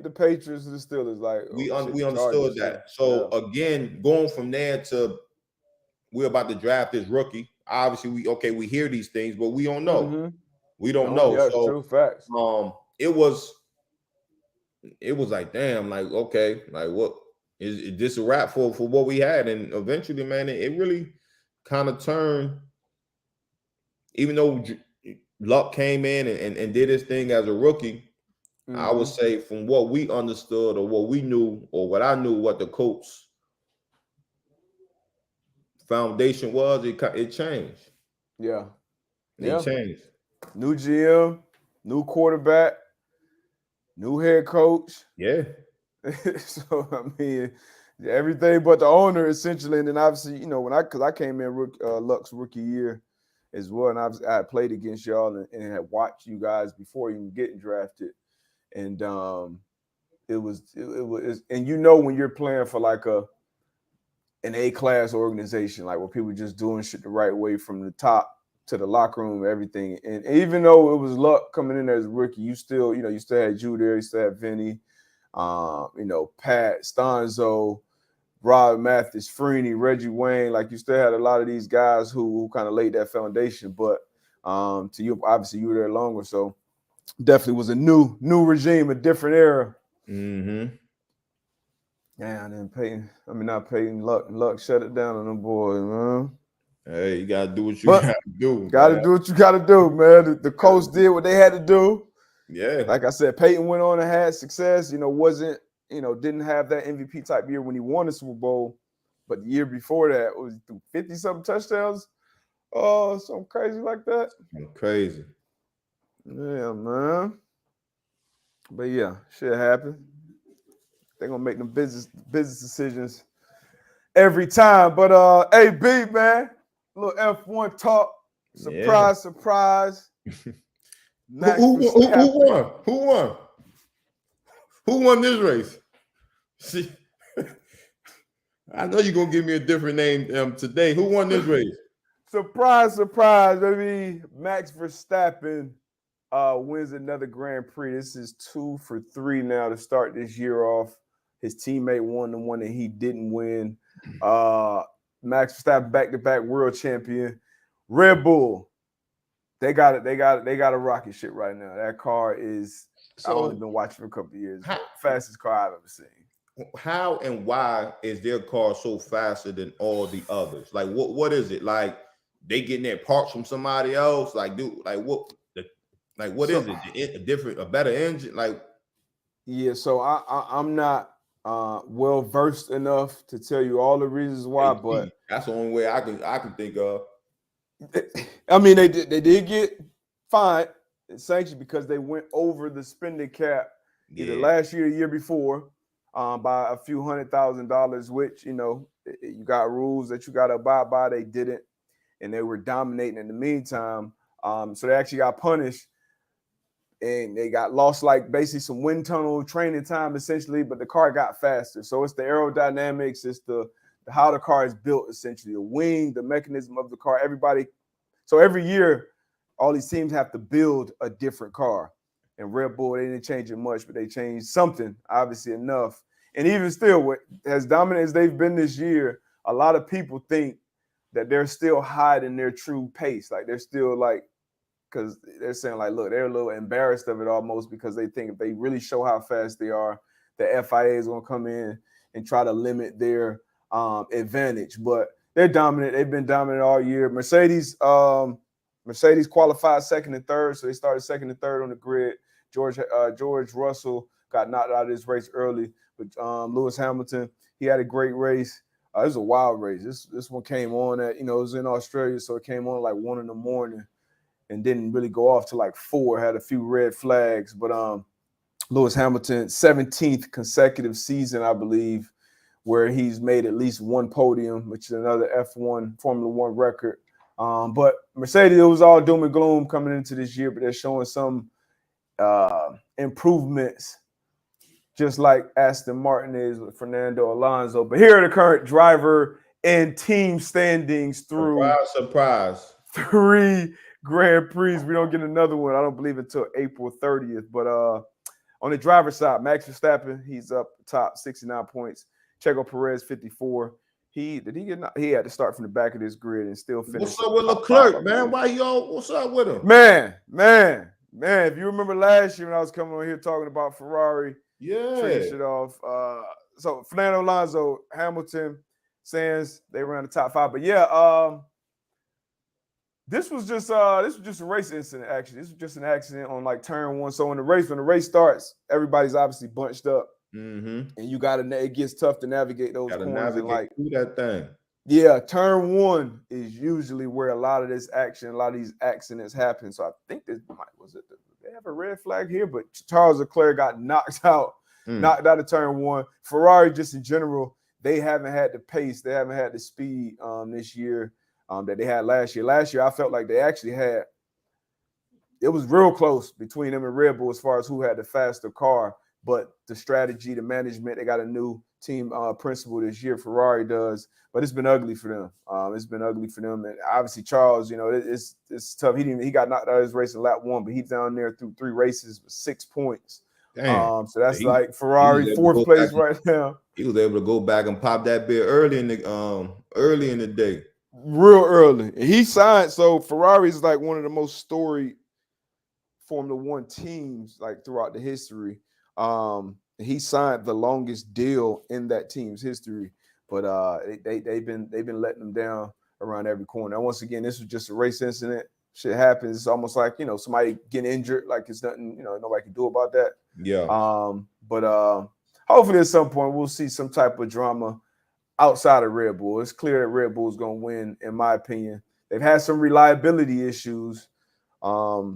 the Patriots and the Steelers. Like we understood that. So again, going from there to we're about to draft this rookie. Obviously, we hear these things, but we don't know. Mm-hmm. We don't know. Yeah, so true facts. It was like, damn, like, okay, like what is this a wrap for what we had? And eventually, man, it really kind of turned, even though Luck came in and did his thing as a rookie. Mm-hmm. I would say from what we understood or what we knew or what I knew, what the coach foundation was, it changed. Yeah. It changed. New GM, new quarterback, new head coach. Yeah. So I mean, everything but the owner essentially, and then obviously, because I came in Luck's rookie year as well, and I had played against y'all and had watched you guys before even getting drafted, and it was and when you're playing for like an A-class organization, like where people just doing shit the right way from the top to the locker room, everything. And even though it was Luck coming in as a rookie, you still had Drew there, you still had Vinny, Pat, Stanzo, Rob Mathis, Freeney, Reggie Wayne. Like you still had a lot of these guys who kind of laid that foundation. But to you, obviously you were there longer, so definitely was a new regime, a different era. Mm-hmm. Yeah, and then not Peyton, Luck shut it down on them boys, man. Hey, you gotta do what you gotta do. Gotta do what you gotta do, man. The coach did what they had to do. Yeah. Like I said, Peyton went on and had success, wasn't, didn't have that MVP type year when he won the Super Bowl. But the year before that, was he threw 50-something touchdowns? Oh, something crazy like that. Crazy. Yeah, man. But yeah, shit happened. They're gonna make them business decisions every time. But hey, B, man, little F1 talk. Surprise. Who won? Who won this race? See, I know you're gonna give me a different name today. Who won this race? Surprise, baby. Max Verstappen wins another Grand Prix. This is 2 for 3 now to start this year off. His teammate won the one that he didn't win. Max Verstappen, back-to-back world champion. Red Bull, they got it. They got a rocket ship right now. That car is. I've only been watching for a couple of years. Fastest car I've ever seen. How and why is their car so faster than all the others? Like, what is it? Like, they getting their parts from somebody else? Like, what is it? A better engine? Like, yeah. So I'm not well versed enough to tell you all the reasons why, but that's the only way I can think of. I mean, they did get fined and sanctioned because they went over the spending cap either last year or the year before by a few $100,000, which you got rules that you got to abide by. They didn't, and they were dominating in the meantime. So they actually got punished. And they got lost, like basically some wind tunnel training time essentially, but the car got faster. So it's the aerodynamics, it's the how the car is built, essentially, the wing, the mechanism of the car, everybody. So every year, all these teams have to build a different car. And Red Bull, they didn't change it much, but they changed something, obviously enough. And even still, as dominant as they've been this year, a lot of people think that they're still hiding their true pace. Like they're still like, because they're saying like, look, they're a little embarrassed of it almost because they think if they really show how fast they are, the FIA is going to come in and try to limit their advantage. But they're dominant. They've been dominant all year. Mercedes qualified second and third, so they started second and third on the grid. George Russell got knocked out of this race early, but Lewis Hamilton, he had a great race. It was a wild race. This one came on at, it was in Australia, so it came on like 1 a.m. and didn't really go off till like 4, had a few red flags. But Lewis Hamilton, 17th consecutive season, I believe, where he's made at least one podium, which is another F1 Formula One record. But Mercedes, it was all doom and gloom coming into this year, but they're showing some improvements, just like Aston Martin is with Fernando Alonso. But here are the current driver and team standings through surprise 3 Grand Prix. We don't get another one, I don't believe, until April 30th. But on the driver's side, Max Verstappen, he's up top, 69 points. Checo Perez, 54. He had to start from the back of this grid and still finish. What's up with Leclerc, man? What's up with him? Man. If you remember last year when I was coming on here talking about Ferrari, trading shit off. So Fernando Alonso, Hamilton, Sainz, they ran the top 5. But yeah, this was just a race incident. Actually, this was just an accident on like turn 1. So when the race starts, everybody's obviously bunched up. Mm-hmm. And it gets tough to navigate those corners. Navigate like through that thing. Yeah, turn 1 is usually where a lot of this action, a lot of these accidents happen. So I think they have a red flag here, but Charles Leclerc got knocked out of turn 1. Ferrari, just in general, they haven't had the pace, they haven't had the speed this year that they had last year. Last year, I felt like they actually had. It was real close between them and Red Bull as far as who had the faster car. But the strategy, the management, they got a new team principal this year. Ferrari does, but it's been ugly for them. And obviously Charles, it's tough. He got knocked out of his race in lap 1, but he's down there through 3 races with 6 points. So that's like Ferrari 4th place right now. He was able to go back and pop that beer early in the day. Real early. And he signed. So Ferrari is like one of the most storied Formula One teams like throughout the history. He signed the longest deal in that team's history, but they've been letting them down around every corner. And once again, this was just a race incident. Shit happens. It's almost like somebody getting injured, like it's nothing nobody can do about that. Yeah. But hopefully at some point we'll see some type of drama outside of Red Bull. It's clear that Red Bull is going to win, in my opinion. They've had some reliability issues, but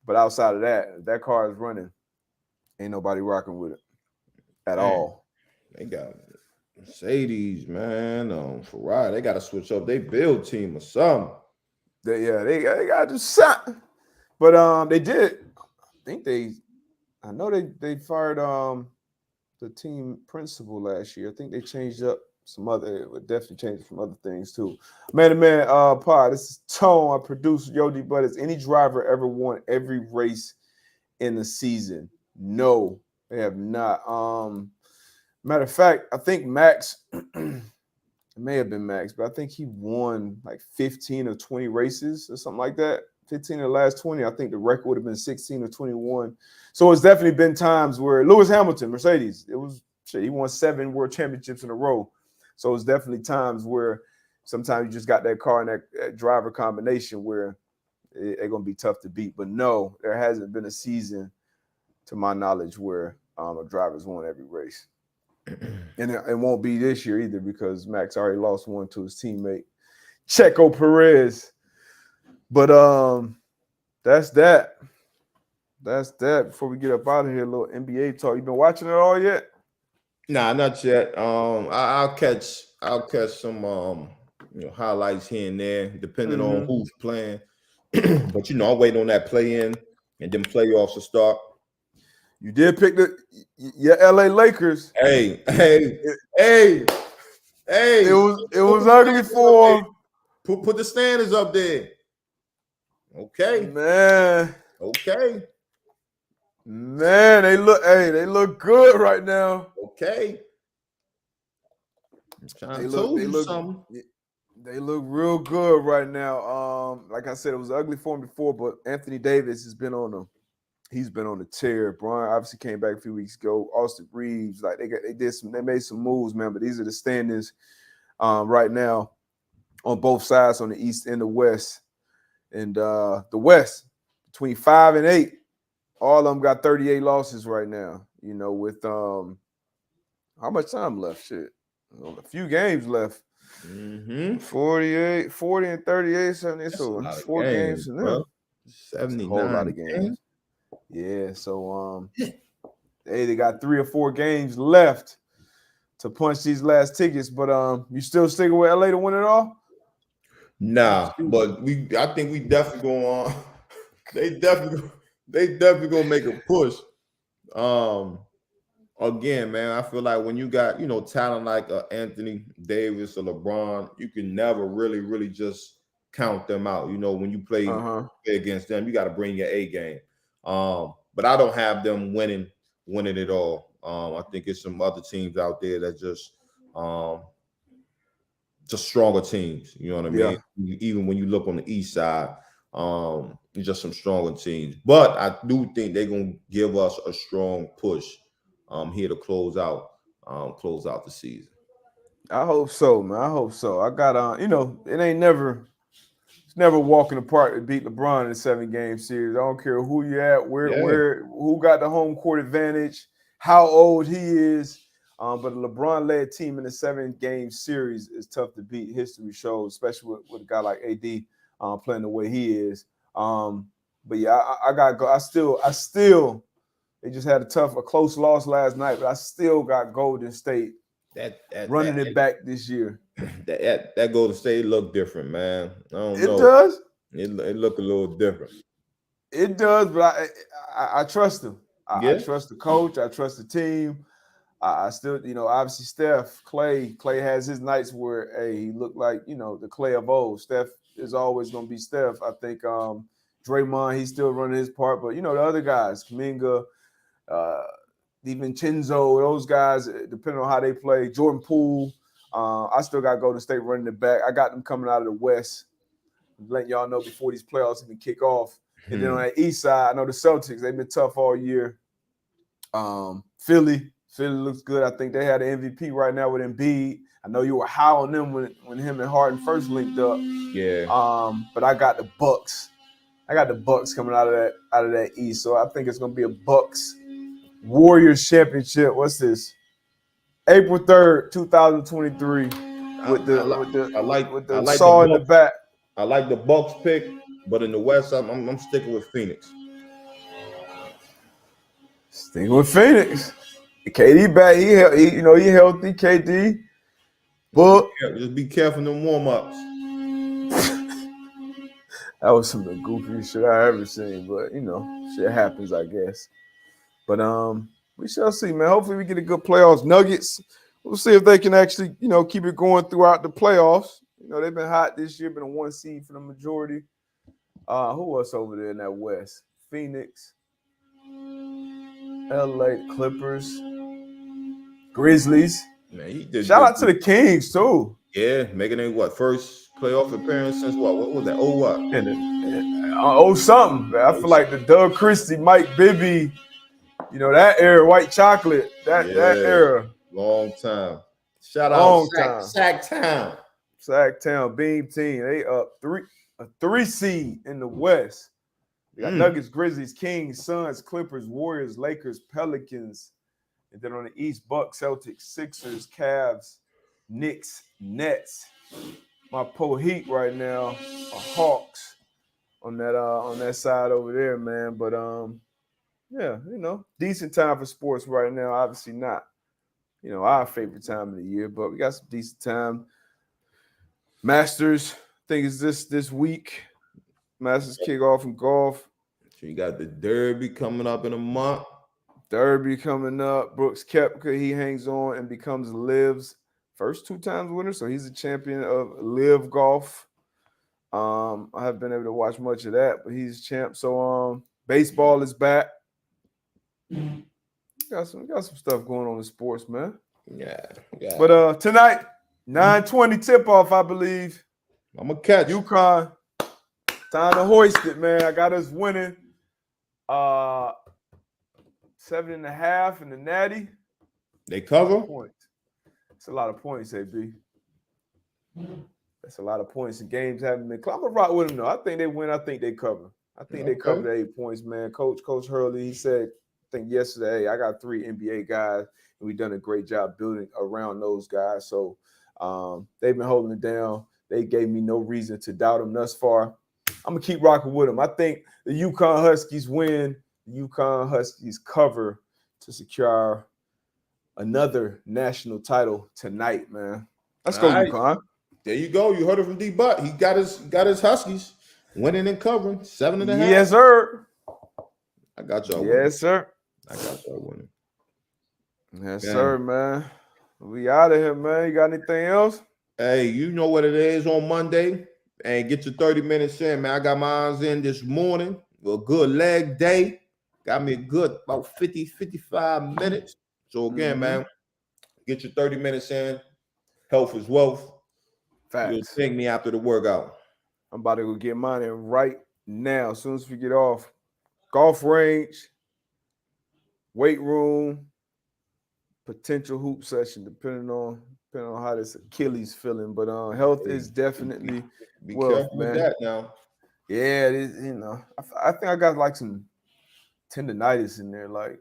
outside of that car is running. Ain't nobody rocking with it at all. They got Mercedes, man. Ferrari, they got to switch up their build team or something. They got to do something. But they did. I know they fired the team principal last year. I think they changed up it would definitely change some other things too. Man, pod. This is Tone. I produce Yodi, but has any driver ever won every race in the season? No, they have not. Matter of fact, I think Max, it may have been Max, but I think he won like 15 or 20 races or something like that. 15 of the last 20. I think the record would have been 16 or 21. So it's definitely been times where Lewis Hamilton, Mercedes, he won 7 world championships in a row. So it's definitely times where sometimes you just got that car and that driver combination where they're going to be tough to beat. But no, there hasn't been a season, to my knowledge, where a driver's won every race. And it won't be this year either because Max already lost one to his teammate, Checo Perez. But that's that. That's that. Before we get up out of here, a little NBA talk. You been watching it all yet? Nah, not yet. I'll catch some highlights here and there, depending on who's playing. But I'm waiting on that play-in and then playoffs to start. You did pick your LA Lakers. Hey. Hey, it was ugly for him. Put the standards up there. Okay. Man. Okay. Man, they look good right now. Okay. I'm trying to tell you something. They look real good right now. Like I said, it was ugly for him before, but Anthony Davis has been on them. He's been on the tear. Brian obviously came back a few weeks ago. Austin Reeves, like they made some moves, man. But these are the standings right now on both sides, on the East and the West. And the West, between 5 and 8, all of them got 38 losses right now. You know, with how much time left? Shit, a few games left. 40 and 38, 70. So 4 games and them. 79. A whole lot of games. Yeah, so they got 3 or 4 games left to punch these last tickets. But you still sticking with LA to win it all? Nah, but I think we definitely go on. They definitely gonna make a push. Again, man, I feel like when you got talent like Anthony Davis or LeBron, you can never really just count them out. When you play against them, you got to bring your A game. But I don't have them winning it all. I think it's some other teams out there that just stronger teams. You know what I mean? Even when you look on the East side, just some stronger teams. But I do think they're gonna give us a strong push here to close out the season. I hope so, man. I hope so. I got it's never walking apart to beat LeBron in a 7-game series. I don't care who you're at, who got the home court advantage, how old he is. But a LeBron-led team in a 7-game series is tough to beat. History shows, especially with a guy like AD playing the way he is. But yeah, I got go. I still. They just had a close loss last night, but I still got Golden State running it back this year. That Golden State look different, man. I don't know. It does. It look a little different. It does, but I trust him. I trust the coach. I trust the team. I still, obviously Steph, Clay has his nights where, he looked like, the Clay of old. Steph is always going to be Steph. I think Draymond, he's still running his part, but, the other guys, Kuminga, DiVincenzo, those guys, depending on how they play, Jordan Poole, I still got Golden State running it back. I got them coming out of the West, letting y'all know before these playoffs even kick off. And then on the East side, I know the Celtics, they've been tough all year. Philly looks good. I think they had an MVP right now with Embiid. I know you were high on them when him and Harden first linked up. Yeah. But I got the Bucks. I got the Bucks coming out of that East. So I think it's gonna be a Bucks Warriors championship. What's this? April 3rd, 2023. With the saw in the back. I like the Bucks pick, but in the West, I'm sticking with Phoenix. Sticking with Phoenix. KD back. He healthy. KD. But just be careful in the warm-ups. That was some of the goofiest shit I ever seen. But shit happens, I guess. But we shall see, man. Hopefully we get a good playoffs. Nuggets. We'll see if they can actually, keep it going throughout the playoffs. They've been hot this year, been a 1 seed for the majority. Who else over there in that West? Phoenix, LA Clippers, Grizzlies. Man, shout out to the Kings too. Yeah, making it first playoff appearance since what? What was that? Oh what? Something. I feel like the Doug Christie, Mike Bibby, that era, White Chocolate, that era. Long time. Shout out Sacktown, Beam Team. They up a 3 seed in the West. They got Nuggets, Grizzlies, Kings, Suns, Clippers, Warriors, Lakers, Pelicans. And then on the East, Bucks, Celtics, Sixers, Cavs, Knicks, Nets. My Po Heat right now are Hawks on that side over there, man. But decent time for sports right now. Obviously not, our favorite time of the year, but we got some decent time. Masters, I think it's this week. Masters kick off in golf. So you got the Derby coming up in a month. Derby coming up. Brooks Koepka, he hangs on and becomes Liv's First 2 times winner, so he's a champion of Live Golf. I haven't been able to watch much of that, but he's champ. So baseball is back. Got some stuff going on in sports, man. Yeah. But tonight, 9:20 tip-off, I believe. I'm gonna catch UConn. Time to hoist it, man. I got us winning 7.5 in the Natty. They cover. It's a lot of points, AB. That's a lot of points. And games haven't been. I'm gonna rock with them though. I think they win. I think they cover. I think they cover the 8 points, man. Coach Hurley, he said, I think yesterday, hey, I got 3 NBA guys, and we've done a great job building around those guys. So they've been holding it down. They gave me no reason to doubt them thus far. I'm gonna keep rocking with them. I think the UConn Huskies win. The UConn Huskies cover to secure another national title tonight, man. Let's go, UConn. There you go. You heard it from D. Butt. He got his Huskies winning and covering 7.5. Yes, sir. I got y'all winning. Yes, sir. I got y'all winning. Yes, sir, man. We out of here, man. You got anything else? Hey, you know what it is on Monday. And get your 30 minutes in, man. I got mine in this morning. A good leg day. Got me a good about 50, 55 minutes. So again, man, get your 30 minutes in. Health is wealth. Facts. You'll take me after the workout. I'm about to go get mine in right now. As soon as we get off, golf range, weight room, potential hoop session, depending on how this Achilles feeling. But health is definitely be wealth, careful man. with that now. Yeah, it is. I think I got like some tendonitis in there, like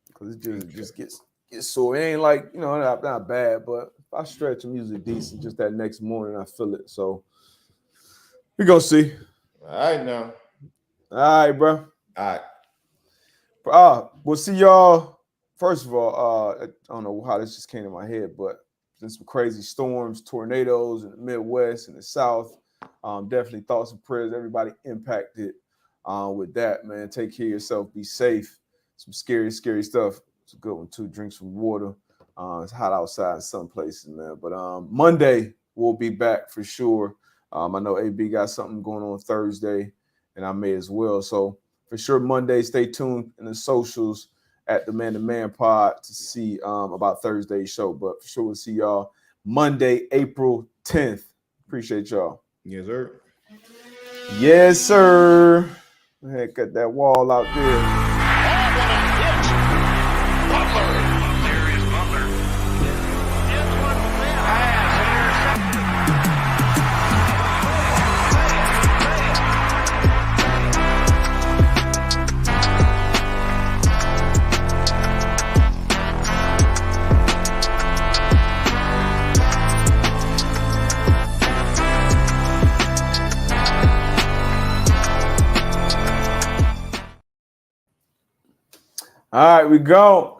because it just gets sore. It ain't like not bad, but if I stretch, I'm usually decent. Just that next morning, I feel it. So we gonna see. All right, now. All right, bro. All right. We'll see y'all. First of all, I don't know how this just came to my head, but there's some crazy storms, tornadoes in the Midwest and the South. Definitely thoughts and prayers. Everybody impacted with that, man. Take care of yourself. Be safe. Some scary stuff. It's a good one too. Drink some water. It's hot outside in some places, man. But Monday we'll be back for sure. I know AB got something going on Thursday, and I may as well. So for sure, Monday, stay tuned in the socials at the Man to Man Pod to see about Thursday's show. But for sure, we'll see y'all Monday, April 10th. Appreciate y'all. Yes, sir. Yes, sir. Hey, got that wall out there. Darius Butler. Antoine Bethea has All right, we go.